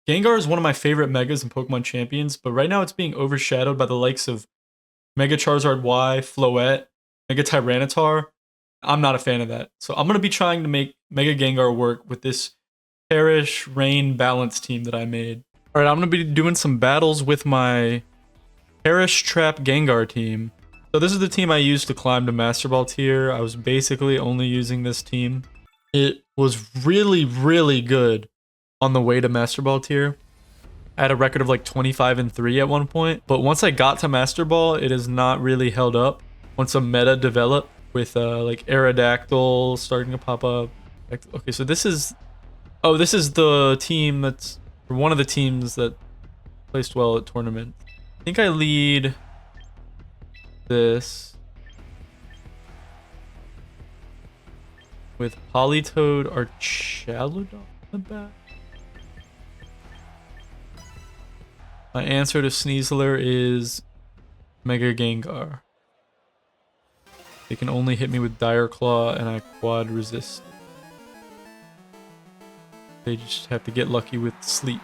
Gengar is one of my favorite Megas in Pokemon Champions, but right now it's being overshadowed by the likes of Mega Charizard Y, Floette, Mega Tyranitar. I'm not a fan of that. So I'm going to be trying to make Mega Gengar work with this Perish Rain balance team that I made. Alright, I'm going to be doing some battles with my Perish Trap Gengar team. So this is the team I used to climb to Master Ball tier. I was basically only using this team. It was really, really good on the way to Master Ball tier. I had a record of like 25-3 at one point, but once I got to Master Ball, it has not really held up. Once a meta developed with like Aerodactyl starting to pop up. Okay, so this is the team that's one of the teams that placed well at tournament. I think I lead this with Politoed Archaludon on the back. My answer to Sneasler is Mega Gengar. They can only hit me with Dire Claw and I quad resist. They just have to get lucky with Sleep.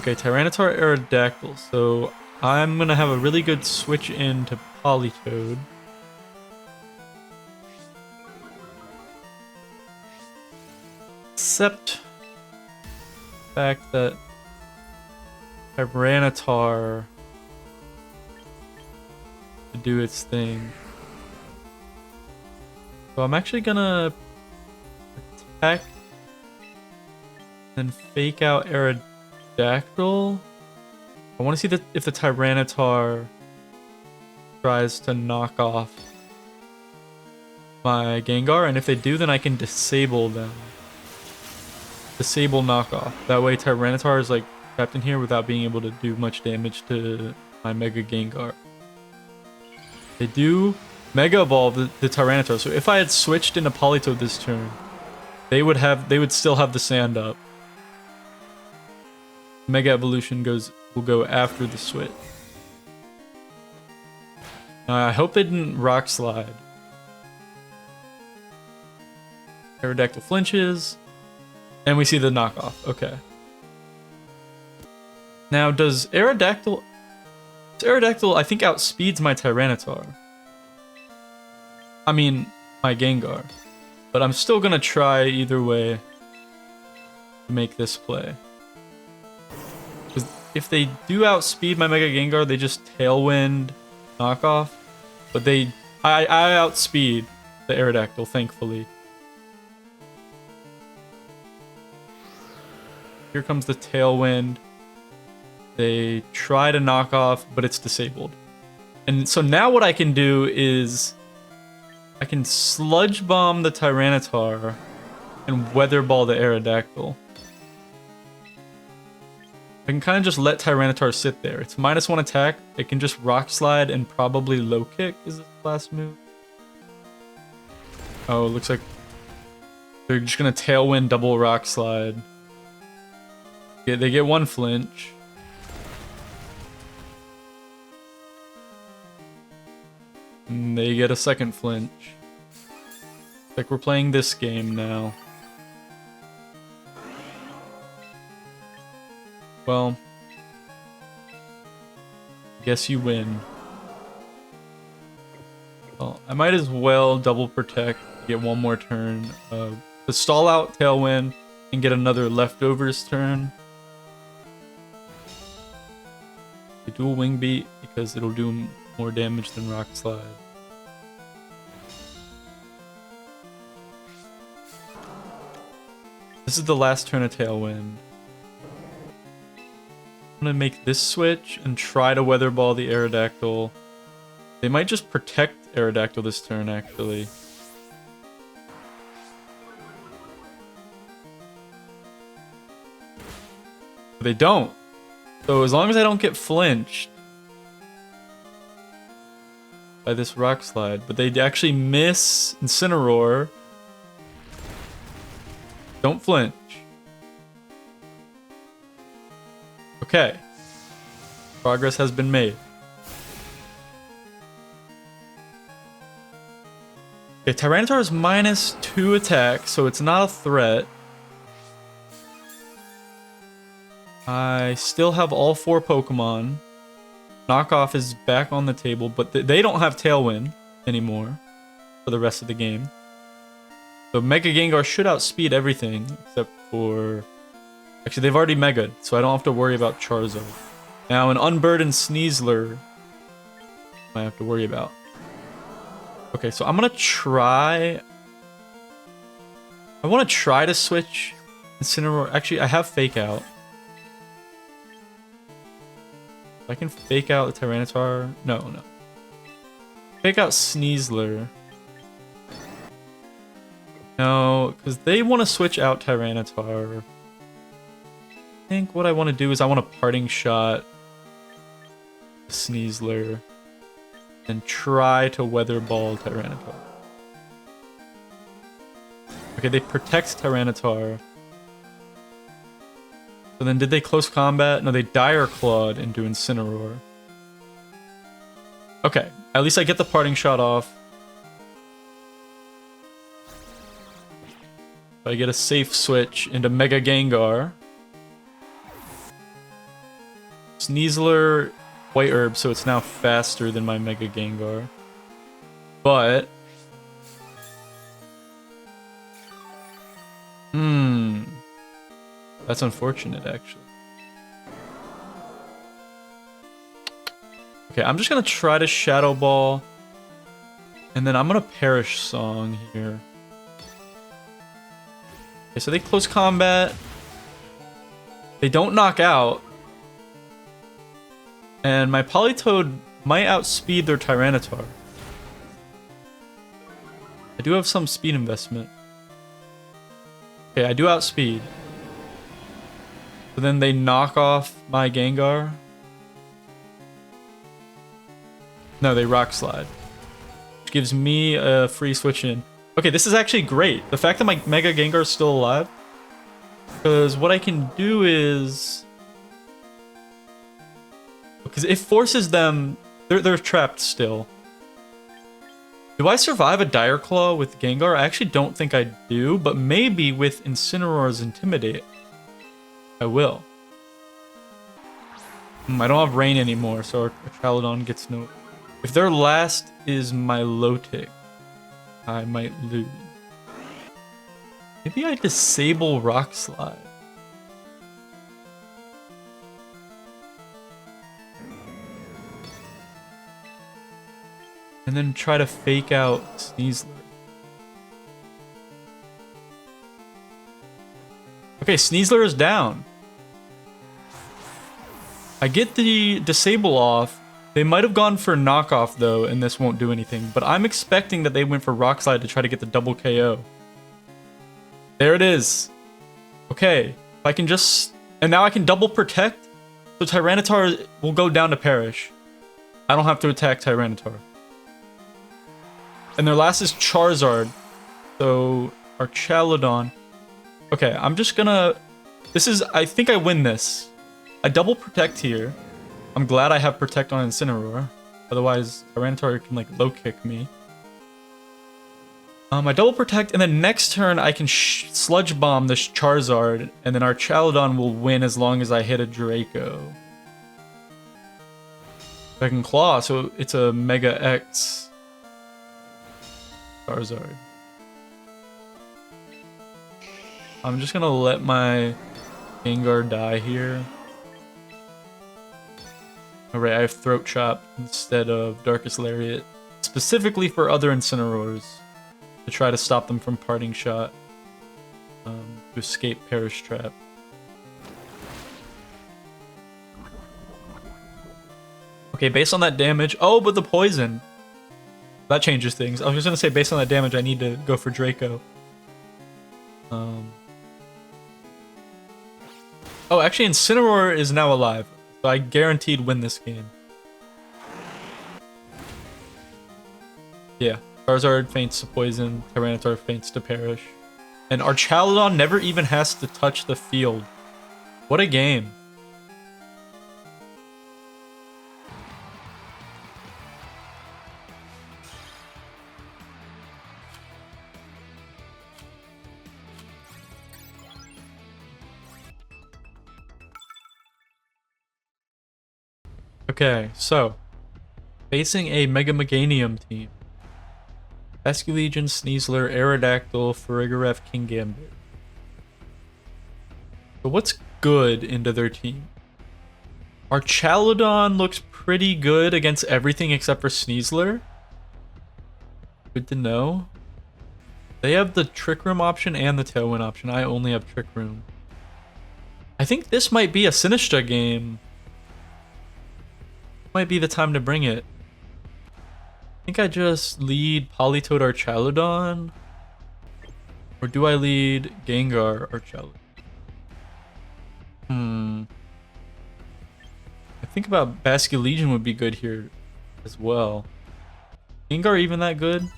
Okay, Tyranitar Aerodactyl. So I'm gonna have a really good switch into Politoed. Except the fact that Tyranitar to do its thing. So I'm actually gonna attack and fake out Aerodactyl. I want to see if the Tyranitar tries to knock off my Gengar, and if they do, then I can disable them. Disable knockoff. That way Tyranitar is like trapped in here without being able to do much damage to my Mega Gengar. They do Mega Evolve the Tyranitar, so if I had switched into Politoed this turn, they would still have the sand up. Mega Evolution will go after the switch. I hope they didn't Rock Slide. Aerodactyl flinches, and we see the knockoff. Okay. Now, does Aerodactyl I think outspeeds my Tyranitar. I mean, my Gengar. But I'm still gonna try either way to make this play. Because if they do outspeed my Mega Gengar, they just Tailwind knockoff. But I outspeed the Aerodactyl, thankfully. Here comes the Tailwind. They try to knock off, but it's disabled. And so now what I can do is I can Sludge Bomb the Tyranitar and Weather Ball the Aerodactyl. I can kind of just let Tyranitar sit there. It's -1 attack. It can just Rock Slide and probably Low Kick is its last move. Oh, it looks like they're just going to Tailwind double Rock Slide. Yeah, they get one flinch. And they get a second flinch. Like we're playing this game now. Well, guess you win. Well, I might as well double protect, get one more turn. The stall out Tailwind and get another leftovers turn. A dual Wing Beat because it'll do more damage than Rock Slide. This is the last turn of Tailwind. I'm gonna make this switch and try to Weather Ball the Aerodactyl. They might just protect Aerodactyl this turn, actually. But they don't. So as long as I don't get flinched by this Rock Slide, but they actually miss Incineroar. Don't flinch. Okay. Progress has been made. Okay, Tyranitar is -2 attack, so it's not a threat. I still have all 4 Pokemon. Knockoff is back on the table, but they don't have Tailwind anymore for the rest of the game. So Mega Gengar should outspeed everything except for... Actually, they've already Mega'd, so I don't have to worry about Charizard. Now, an Unburdened Sneasler I have to worry about. Okay, so I'm gonna try... I want to try to switch Incineroar. Actually, I have Fake Out. I can Fake Out the Tyranitar. No. Fake Out Sneasler. No, because they want to switch out Tyranitar. I think what I want to do is I want a Parting Shot Sneasler and try to Weather Ball Tyranitar. Okay, they protect Tyranitar. So then did they Close Combat? No, they Dire Clawed into Incineroar. Okay, at least I get the Parting Shot off. I get a safe switch into Mega Gengar. Sneasler, White Herb, so it's now faster than my Mega Gengar. But... That's unfortunate, actually. Okay, I'm just gonna try to Shadow Ball. And then I'm gonna Perish Song here. Okay, so they Close Combat. They don't knock out. And my Politoed might outspeed their Tyranitar. I do have some speed investment. Okay, I do outspeed. So then they knock off my Gengar. No, they Rock Slide. Which gives me a free switch in. Okay, this is actually great. The fact that my Mega Gengar is still alive. Because what I can do is... Because it forces them... They're trapped still. Do I survive a Dire Claw with Gengar? I actually don't think I do, but maybe with Incineroar's Intimidate. I will. I don't have Rain anymore, so our Chaladon gets no... If their last is my Milotic, I might lose. Maybe I disable Rock Slide. And then try to Fake Out Sneasler. Okay, Sneasler is down. I get the Disable off. They might have gone for Knockoff though, and this won't do anything. But I'm expecting that they went for Rock Slide to try to get the double KO. There it is. Okay, if I can just... And now I can double protect. So Tyranitar will go down to Perish. I don't have to attack Tyranitar. And their last is Charizard. So our Chaladon... Okay, I'm just gonna... This is... I think I win this. I double protect here. I'm glad I have Protect on Incineroar. Otherwise, Tyranitar can, like, low-kick me. I double protect, and then next turn I can Sludge Bomb this Charizard, and then our Chaladon will win as long as I hit a Draco. I can Claw, so it's a Mega X Charizard. I'm just gonna let my Gengar die here. Alright, I have Throat Chop instead of Darkest Lariat, specifically for other Incineroars, to try to stop them from Parting Shot, to escape Perish Trap. Okay, based on that damage... Oh, but the poison! That changes things. I was just gonna say, based on that damage, I need to go for Draco. Oh, actually, Incineroar is now alive. So I guaranteed win this game. Yeah, Charizard faints to poison, Tyranitar faints to perish. And our Chaladon never even has to touch the field. What a game. Okay, so facing a Mega Meganium team. Basculegion, Sneasler, Aerodactyl, Farigiraf, Kingambit. So what's good into their team? Our Chalodon looks pretty good against everything except for Sneasler. Good to know. They have the Trick Room option and the Tailwind option. I only have Trick Room. I think this might be a Sinistcha game. Might be the time to bring it. I think I just lead Politoed or Chalodon. Or do I lead Gengar or Chalodon? I think about Basculegion would be good here as well. Gengar even that good?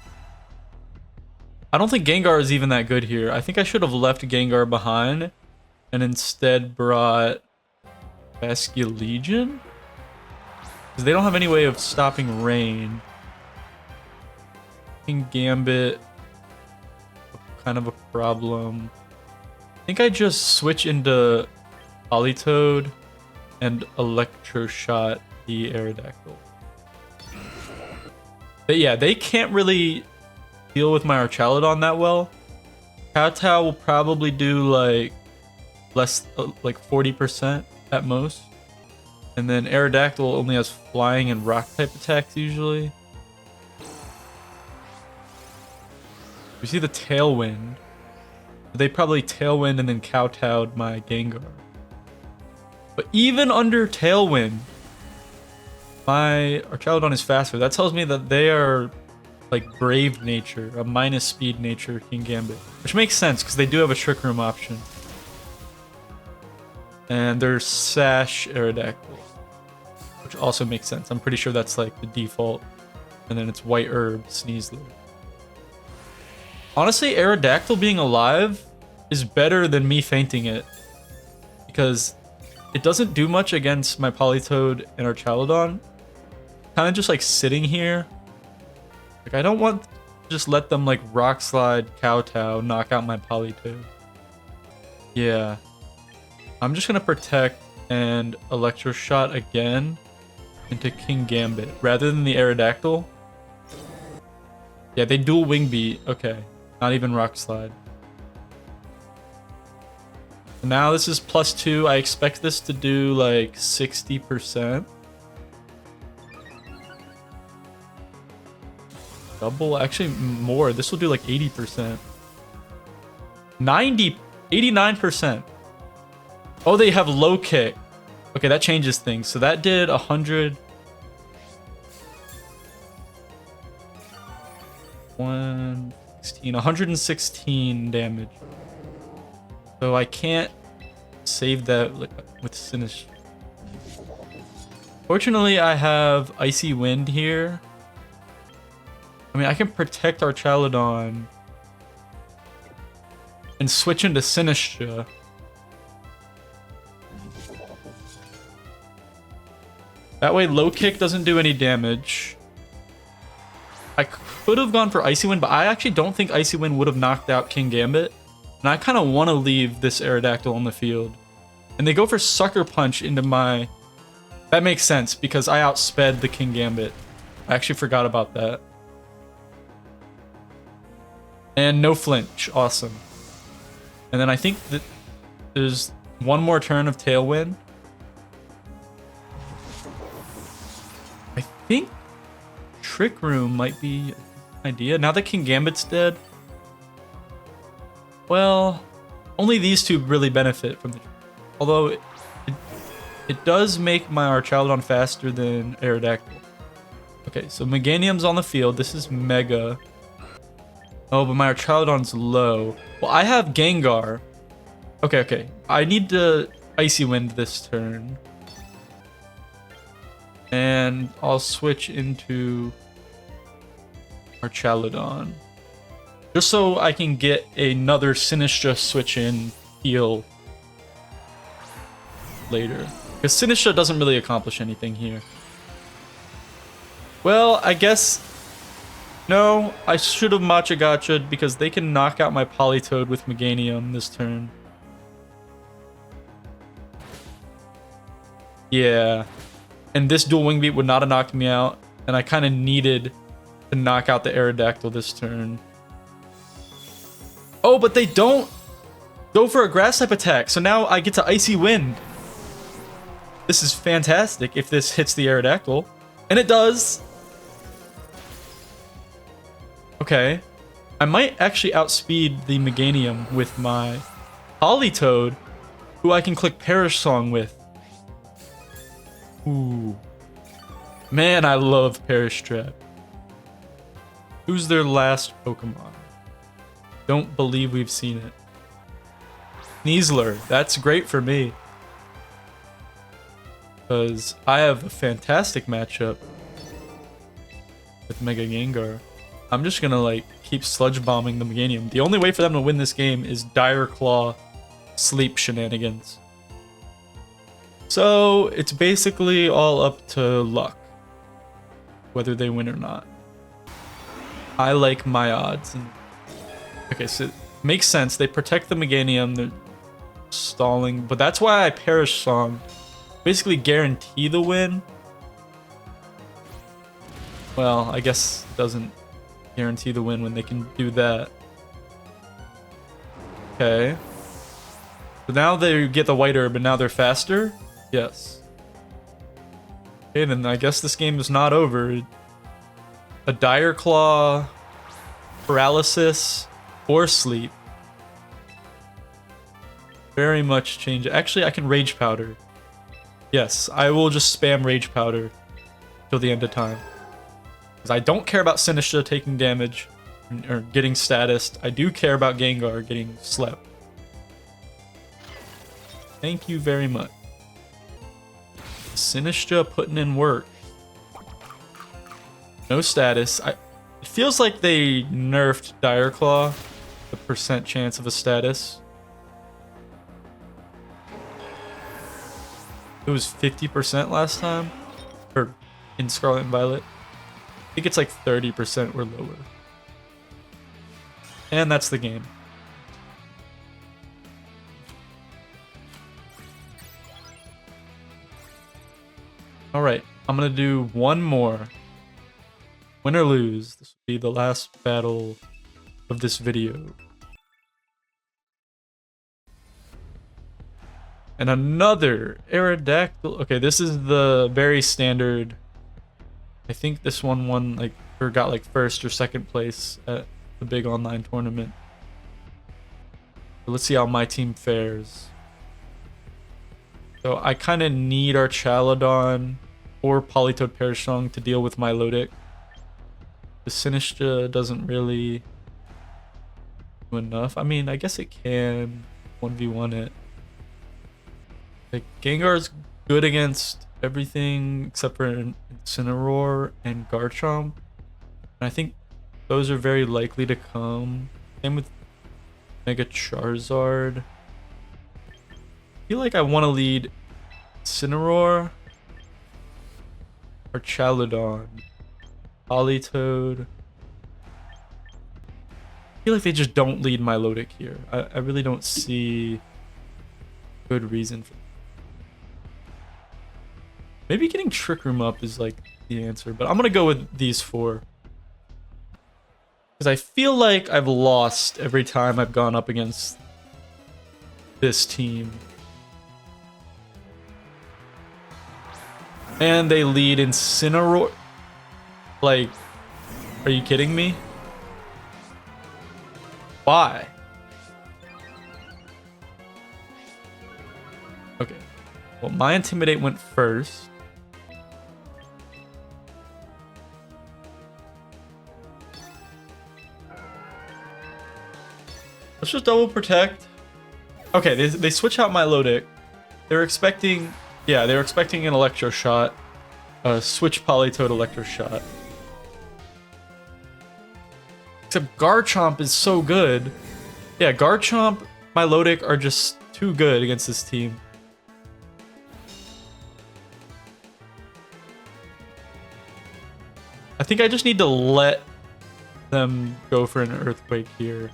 I don't think Gengar is even that good here. I think I should have left Gengar behind and instead brought Basculegion? Because they don't have any way of stopping rain. Gambit, kind of a problem. I think I just switch into Politoed and Electroshot the Aerodactyl. But yeah, they can't really deal with my Archaludon that well. Kowtow will probably do like less, like 40% at most. And then Aerodactyl only has flying and rock type attacks usually. We see the Tailwind. They probably Tailwind and then Kowtowed my Gengar. But even under Tailwind, my Archaludon is faster. That tells me that they are like brave nature, a minus speed nature Kingambit. Which makes sense because they do have a Trick Room option. And there's Sash Aerodactyl, which also makes sense. I'm pretty sure that's like the default. And then it's White Herb, Sneasler. Honestly, Aerodactyl being alive is better than me fainting it. Because it doesn't do much against my Politoed and Archaludon. Kind of just like sitting here. Like I don't want to just let them like Rock Slide, Kowtow, knock out my Politoed. Yeah. I'm just going to Protect and Electroshot again into Kingambit rather than the Aerodactyl. Yeah, they dual Wing Beat. Okay. Not even Rock Slide. Now this is +2. I expect this to do like 60%. Double, actually more. This will do like 80%. 89%. Oh, they have low kick. Okay, that changes things. So that did 100. 116 damage. So I can't save that with Sinistcha. Fortunately, I have Icy Wind here. I mean, I can protect our Chalodon and switch into Sinistcha. That way, low kick doesn't do any damage. I could have gone for Icy Wind, but I actually don't think Icy Wind would have knocked out Kingambit. And I kind of want to leave this Aerodactyl on the field. And they go for Sucker Punch into my... That makes sense, because I outsped the Kingambit. I actually forgot about that. And no flinch. Awesome. And then I think that there's one more turn of Tailwind. I think Trick Room might be an idea. Now that Kingambit's dead. Well, only these two really benefit from the... Although it does make my Archaludon faster than Aerodactyl. Okay, so Meganium's on the field. This is Mega. Oh, but my Archaludon's low. Well, I have Gengar. Okay. I need to Icy Wind this turn. And I'll switch into Archaludon. Just so I can get another Sinistcha switch in heal later. Because Sinistcha doesn't really accomplish anything here. Well, I guess... No, I should have Matcha Gotcha'd because they can knock out my Politoed with Meganium this turn. Yeah. And this dual wing beat would not have knocked me out. And I kind of needed to knock out the Aerodactyl this turn. Oh, but they don't go for a grass type attack. So now I get to Icy Wind. This is fantastic if this hits the Aerodactyl. And it does. Okay. I might actually outspeed the Meganium with my Politoed, who I can click Perish Song with. Ooh. Man, I love Perish Trap. Who's their last Pokemon? Don't believe we've seen it. Sneasler. That's great for me. Because I have a fantastic matchup with Mega Gengar. I'm just gonna like keep sludge bombing the Meganium. The only way for them to win this game is Dire Claw sleep shenanigans. So it's basically all up to luck, whether they win or not. I like my odds. Okay, so it makes sense. They protect the Meganium. They're stalling, but that's why I Perish Song. Basically guarantee the win. Well, I guess it doesn't guarantee the win when they can do that. Okay. So now they get the White Herb and now they're faster? Yes. Okay, then I guess this game is not over. A Dire Claw, Paralysis, or Sleep. Very much change. Actually, I can Rage Powder. Yes, I will just spam Rage Powder till the end of time. Because I don't care about Sinistcha taking damage or getting status. I do care about Gengar getting slept. Thank you very much. Sinistcha putting in work. No status. It feels like they nerfed Dire Claw, the percent chance of a status. It was 50% last time, or in Scarlet and Violet. I think it's like 30% or lower. And that's the game. Alright, I'm gonna do one more. Win or lose, this will be the last battle of this video. And another Aerodactyl. Okay, this is the very standard. I think this one won like, or got like first or second place at the big online tournament. So let's see how my team fares. So I kind of need our Chaladon or Politoed Perish Song to deal with my Milotic. The Sinistcha doesn't really do enough. I mean, I guess it can 1v1 it. Like, Gengar's good against everything except for Incineroar and Garchomp. And I think those are very likely to come. Same with Mega Charizard. I feel like I want to lead Incineroar or Chaladon. Politoed. I feel like they just don't lead Milotic here. I really don't see good reason for that. Maybe getting Trick Room up is like the answer, but I'm gonna go with these four. Because I feel like I've lost every time I've gone up against this team. And they lead Incineroar. Like, are you kidding me? Why? Okay. Well, my Intimidate went first. Let's just double protect. Okay, they switch out Milotic. They were expecting, yeah, they were expecting an Electro Shot. Switch Politoed Electro Shot. Except Garchomp is so good. Yeah, Garchomp, Milotic are just too good against this team. I think I just need to let them go for an Earthquake here.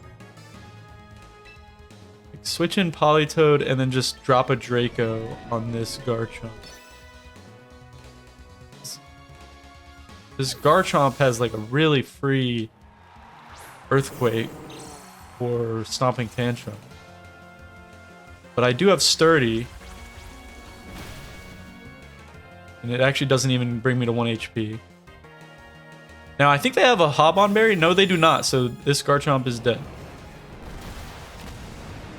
Like, switch in Politoed and then just drop a Draco on this Garchomp. This Garchomp has like a really free Earthquake or Stomping Tantrum. But I do have Sturdy. And it actually doesn't even bring me to 1 HP. Now, I think they have a Hobon Berry. No, they do not. So this Garchomp is dead.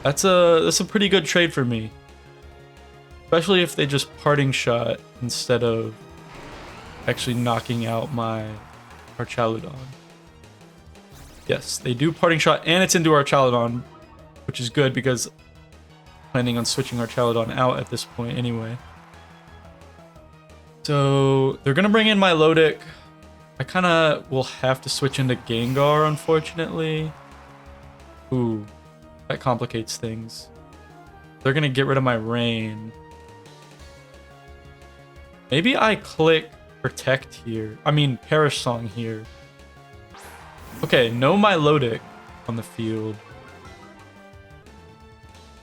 That's a pretty good trade for me. Especially if they just Parting Shot instead of actually knocking out my Archaludon. Yes, they do Parting Shot, and it's into Archaludon, which is good because I'm planning on switching Archaludon out at this point anyway. So they're gonna bring in my Milotic. I kind of will have to switch into Gengar, unfortunately. Ooh, that complicates things. They're gonna get rid of my Rain. Maybe I click Protect here. I mean, Perish Song here. Okay, no Milotic on the field.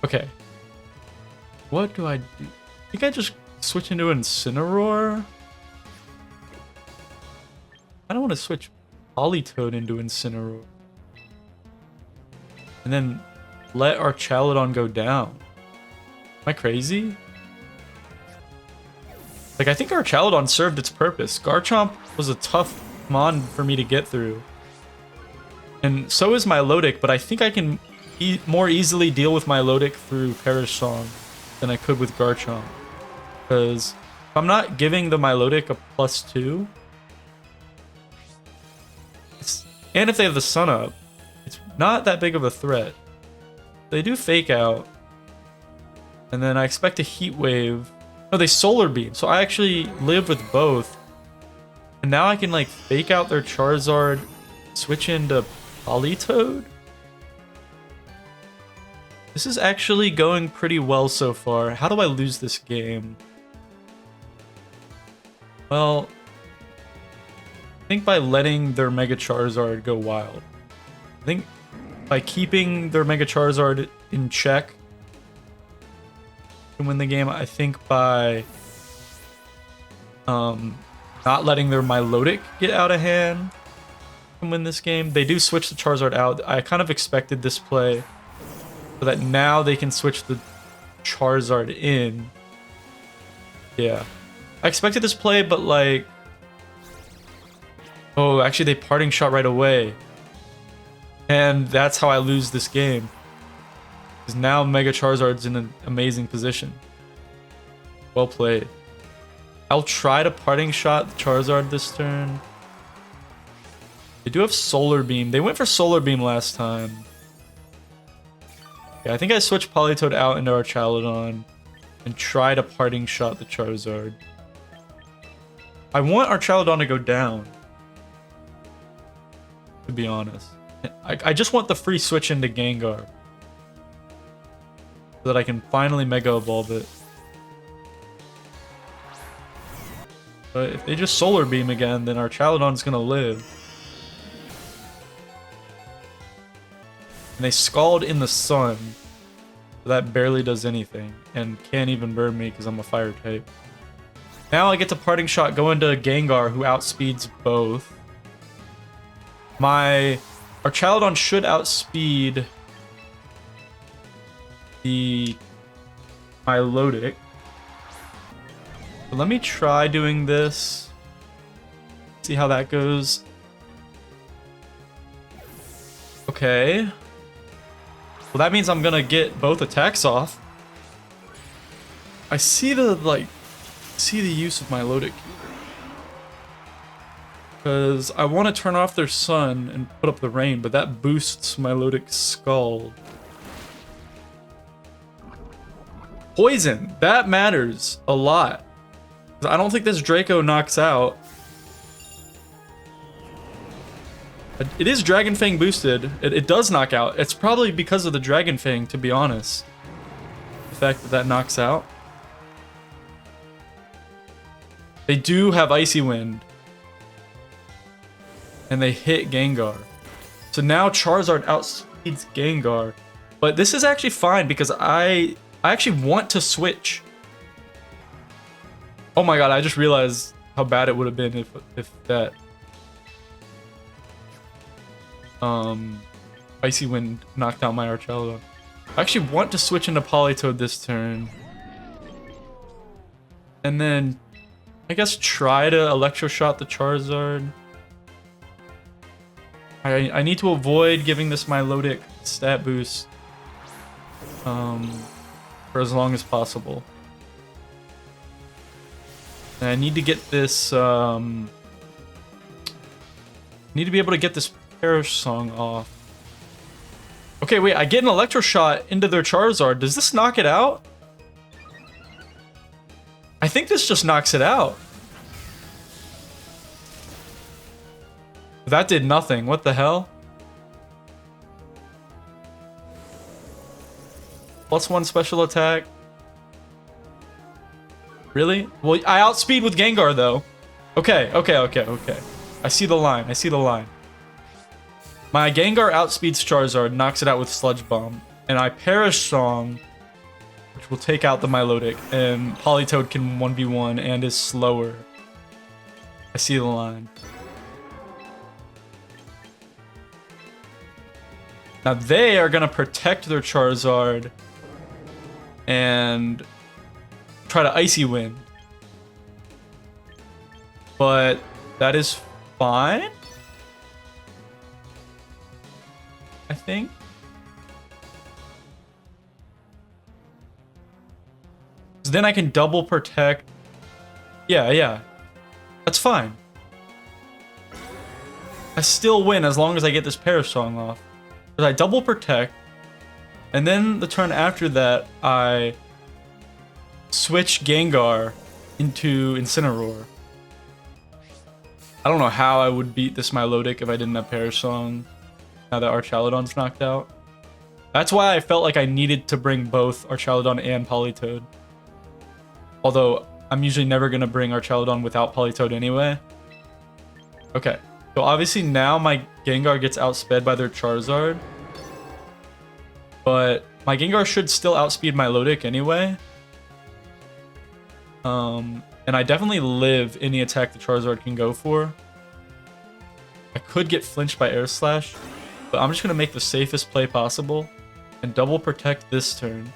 Okay. What do I do? I think I just switch into Incineroar? I don't want to switch Politoed into Incineroar. And then let Archaludon go down. Am I crazy? Like, I think Archaludon served its purpose. Garchomp was a tough mon for me to get through. And so is Milotic, but I think I can more easily deal with Milotic through Perish Song than I could with Garchomp. Because if I'm not giving the Milotic a +2, and if they have the Sun Up, it's not that big of a threat. They do Fake Out, and then I expect a Heat Wave. No, they Solar Beam, so I actually live with both. And now I can like Fake Out their Charizard, switch into Politoed. This is actually going pretty well so far. How do I lose this game? Well, I think by letting their Mega Charizard go wild. I think by keeping their Mega Charizard in check to win the game. I think by not letting their Milotic get out of hand and win this game. They do switch the Charizard out. I kind of expected this play so that now they can switch the Charizard in. Yeah. I expected this play, but like... Oh, actually they Parting Shot right away. And that's how I lose this game. Because now Mega Charizard's in an amazing position. Well played. I'll try to Parting Shot the Charizard this turn. They do have Solar Beam. They went for Solar Beam last time. Yeah, I think I switched Politoed out into Archaludon and try to Parting Shot the Charizard. I want Archaludon to go down, to be honest. I just want the free switch into Gengar so that I can finally Mega Evolve it. But if they just Solar Beam again, then Archaludon's gonna live. And they Scald in the sun. So that barely does anything. And can't even burn me because I'm a fire type. Now I get to Parting Shot, go into Gengar, who outspeeds both. My Archaludon should outspeed the Milotic. But let me try doing this. See how that goes. Okay. Well, that means I'm gonna get both attacks off. I see the use of Milotic. Because I want to turn off their sun and put up the rain, but that boosts Milotic's Scald. Poison! That matters a lot. I don't think this Draco knocks out. It is Dragon Fang boosted. It does knock out. It's probably because of the Dragon Fang, to be honest. The fact that that knocks out. They do have Icy Wind. And they hit Gengar. So now Charizard outspeeds Gengar. But this is actually fine because I actually want to switch. Oh my god, I just realized how bad it would have been if that Icy Wind knocked out my Archaludon. I actually want to switch into Politoed this turn. And then, I guess try to Electro Shot the Charizard. I need to avoid giving this Milotic stat boost for as long as possible. And I need to get this, need to be able to get this Perish Song off. Okay, wait, I get an Electro Shot into their Charizard. Does this knock it out? I think this just knocks it out. That did nothing. What the hell? +1 special attack. Really? Well, I outspeed with Gengar, though. Okay. I see the line. I see the line. My Gengar outspeeds Charizard, knocks it out with Sludge Bomb. And I Perish Song, which will take out the Milotic. And Politoed can 1v1 and is slower. I see the line. Now they are going to protect their Charizard and try to Icy Wind. But that is fine, I think. So then I can double protect. Yeah. That's fine. I still win as long as I get this Perish Song off. Because I double protect, and then the turn after that, I switch Gengar into Incineroar. I don't know how I would beat this Milotic if I didn't have Perish Song, now that Archaludon's knocked out. That's why I felt like I needed to bring both Archaludon and Politoed. Although, I'm usually never going to bring Archaludon without Politoed anyway. Okay, so obviously now my Gengar gets outsped by their Charizard. But my Gengar should still outspeed my Milotic anyway. And I definitely live any attack the Charizard can go for. I could get flinched by Air Slash, but I'm just going to make the safest play possible and double protect this turn.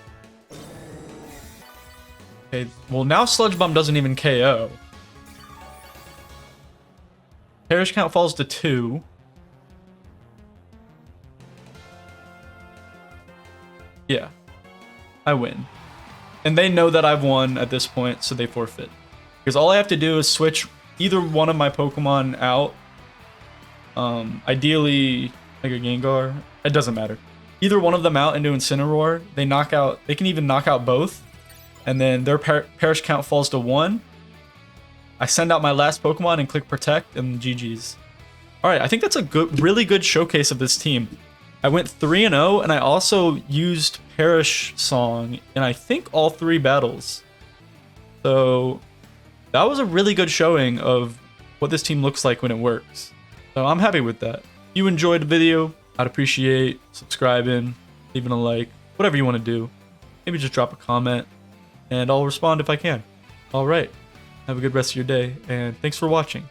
Okay, well now Sludge Bomb doesn't even KO. Perish count falls to 2. Yeah, I win. And they know that I've won at this point, so they forfeit. Because all I have to do is switch either one of my Pokemon out. Ideally, Mega Gengar. It doesn't matter. Either one of them out into Incineroar. They can even knock out both. And then their Perish count falls to 1. I send out my last Pokemon and click Protect, and GG's. Alright, I think that's a really good showcase of this team. I went 3-0, and I also used Perish Song in I think all 3 battles. So that was a really good showing of what this team looks like when it works. So I'm happy with that. If you enjoyed the video, I'd appreciate subscribing, leaving a like, whatever you want to do. Maybe just drop a comment, and I'll respond if I can. Alright, have a good rest of your day, and thanks for watching.